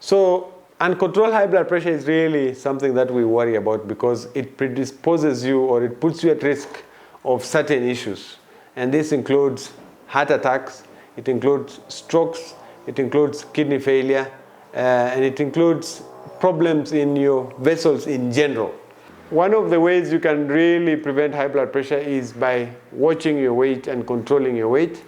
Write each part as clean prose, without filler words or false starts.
So uncontrolled high blood pressure is really something that we worry about because it predisposes you or it puts you at risk of certain issues. And this includes heart attacks, it includes strokes, it includes kidney failure, and it includes problems in your vessels in general. One of the ways you can really prevent high blood pressure is by watching your weight and controlling your weight.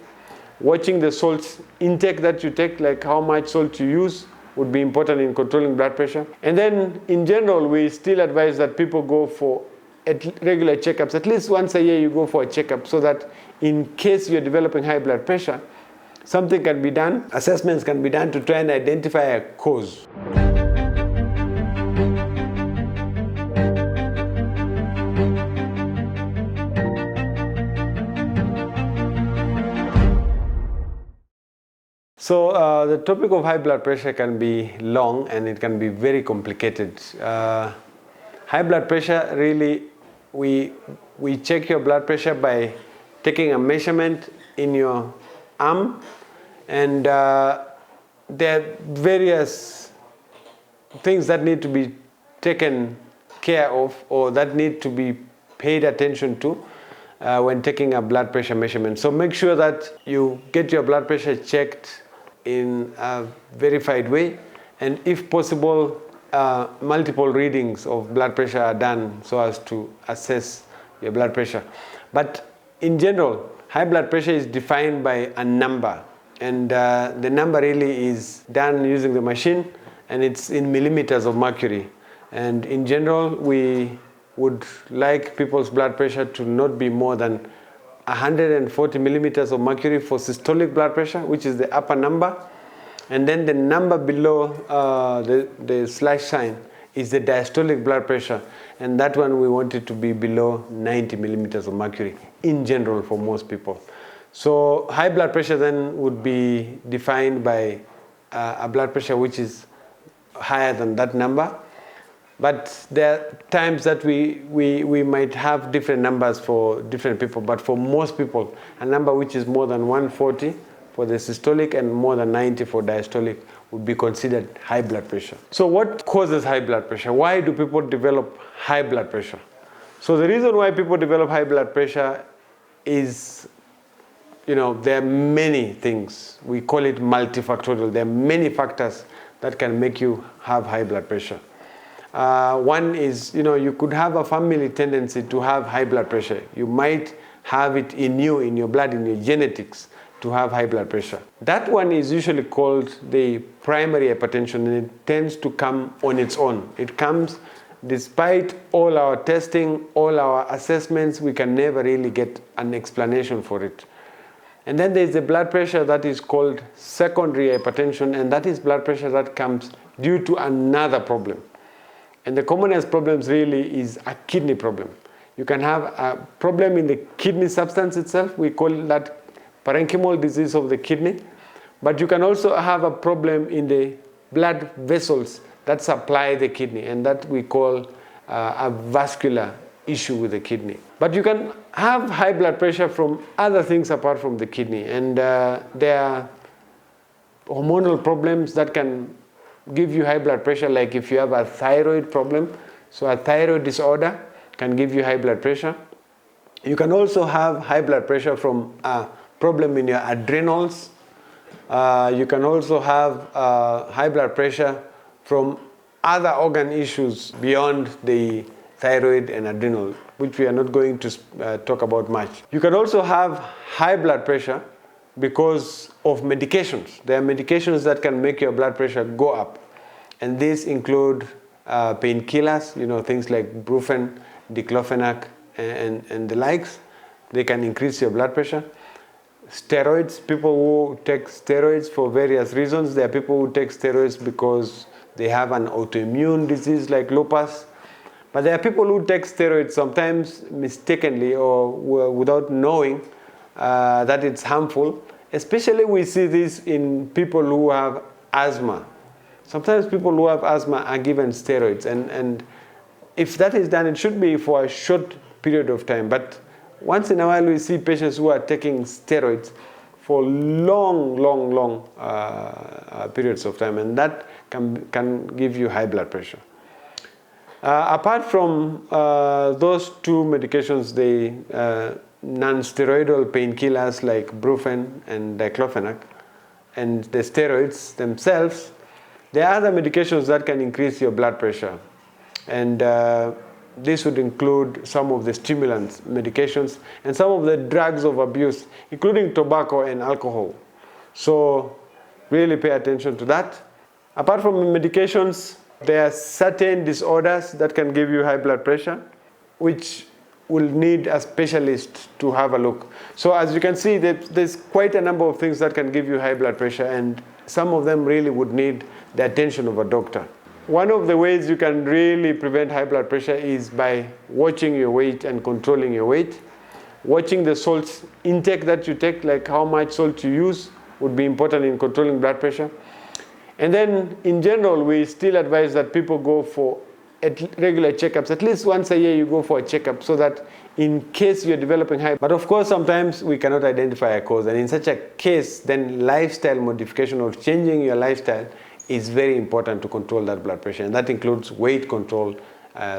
Watching the salt intake that you take, like how much salt you use, would be important in controlling blood pressure. And then in general, we still advise that people go for regular checkups. At least once a year you go for a checkup so that in case you're developing high blood pressure, something can be done, assessments can be done to try and identify a cause. So the topic of high blood pressure can be long and it can be very complicated. High blood pressure, really, we check your blood pressure by taking a measurement in your arm, and there are various things that need to be taken care of or that need to be paid attention to when taking a blood pressure measurement. So make sure that you get your blood pressure checked in a verified way, and if possible, multiple readings of blood pressure are done so as to assess your blood pressure. But in general, high blood pressure is defined by a number, and the number really is done using the machine, and it's in millimeters of mercury. And in general, we would like people's blood pressure to not be more than 140 millimeters of mercury for systolic blood pressure, which is the upper number. And then the number below the slash sign is the diastolic blood pressure. And that one we want it to be below 90 millimeters of mercury in general for most people. So high blood pressure then would be defined by a blood pressure which is higher than that number. But there are times that we might have different numbers for different people, but for most people, a number which is more than 140 for the systolic and more than 90 for diastolic would be considered high blood pressure. So what causes high blood pressure? Why do people develop high blood pressure? So the reason why people develop high blood pressure is, there are many things. We call it multifactorial. There are many factors that can make you have high blood pressure. One is, you could have a family tendency to have high blood pressure. You might have it in you, in your blood, in your genetics, to have high blood pressure. That one is usually called the primary hypertension, and it tends to come on its own. It comes despite all our testing, all our assessments, we can never really get an explanation for it. And then there's the blood pressure that is called secondary hypertension, and that is blood pressure that comes due to another problem. And the commonest problems really is a kidney problem. You can have a problem in the kidney substance itself. We call that parenchymal disease of the kidney. But you can also have a problem in the blood vessels that supply the kidney, and that we call a vascular issue with the kidney. But you can have high blood pressure from other things apart from the kidney. And there are hormonal problems that can give you high blood pressure, like if you have a thyroid problem. So a thyroid disorder can give you high blood pressure. You can also have high blood pressure from a problem in your adrenals. You can also have high blood pressure from other organ issues beyond the thyroid and adrenal, which we are not going to talk about much. You can also have high blood pressure because of medications. There are medications that can make your blood pressure go up. And these include painkillers, things like Brufen, diclofenac, and the likes. They can increase your blood pressure. Steroids, people who take steroids for various reasons. There are people who take steroids because they have an autoimmune disease like lupus. But there are people who take steroids sometimes mistakenly or without knowing that it's harmful. Especially we see this in people who have asthma. Sometimes people who have asthma are given steroids, and if that is done, it should be for a short period of time. But once in a while we see patients who are taking steroids for long periods of time, and that can give you high blood pressure. Apart from those two medications, the non-steroidal painkillers like brufen and diclofenac, and the steroids themselves, there are other medications that can increase your blood pressure. And this would include some of the stimulants medications and some of the drugs of abuse, including tobacco and alcohol. So really pay attention to that. Apart from medications, there are certain disorders that can give you high blood pressure, which will need a specialist to have a look. So as you can see, there's quite a number of things that can give you high blood pressure, and some of them really would need the attention of a doctor. One of the ways you can really prevent high blood pressure is by watching your weight and controlling your weight. Watching the salt intake that you take, like how much salt you use, would be important in controlling blood pressure. And then in general, we still advise that people go for regular checkups. At least once a year you go for a checkup, so that in case you're developing high. But of course, sometimes we cannot identify a cause. And in such a case, then lifestyle modification or changing your lifestyle is very important to control that blood pressure. And that includes weight control,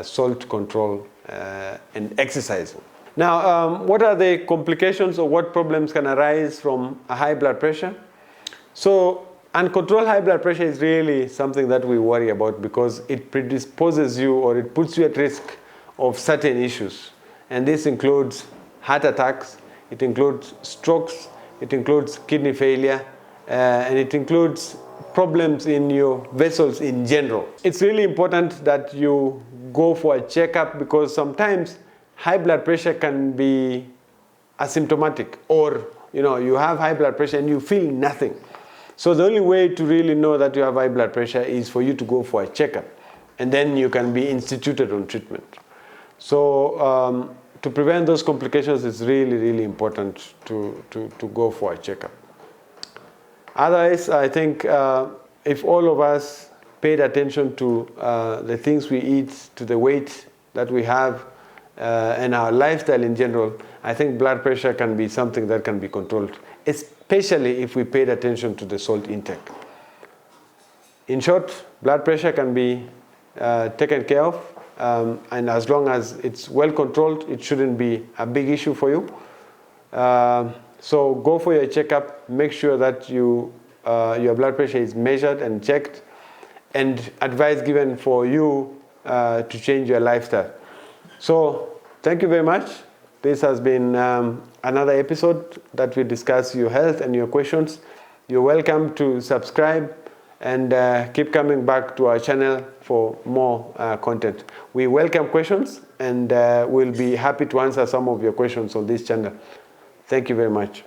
salt control, and exercising. Now, what are the complications or what problems can arise from a high blood pressure? So, uncontrolled high blood pressure is really something that we worry about, because it predisposes you, or it puts you at risk of certain issues. And this includes heart attacks, it includes strokes, it includes kidney failure, and it includes problems in your vessels in general. It's really important that you go for a checkup, because sometimes high blood pressure can be asymptomatic, or you have high blood pressure and you feel nothing. So the only way to really know that you have high blood pressure is for you to go for a checkup, and then you can be instituted on treatment. So to prevent those complications, it's really, really important to go for a checkup. Otherwise, I think if all of us paid attention to the things we eat, to the weight that we have, and our lifestyle in general, I think blood pressure can be something that can be controlled, especially if we paid attention to the salt intake. In short, blood pressure can be taken care of, and as long as it's well controlled, it shouldn't be a big issue for you. So go for your checkup, make sure that your blood pressure is measured and checked, and advice given for you to change your lifestyle. So thank you very much. This has been another episode that we discuss your health and your questions. You're welcome to subscribe and keep coming back to our channel for more content. We welcome questions, and we'll be happy to answer some of your questions on this channel. Thank you very much.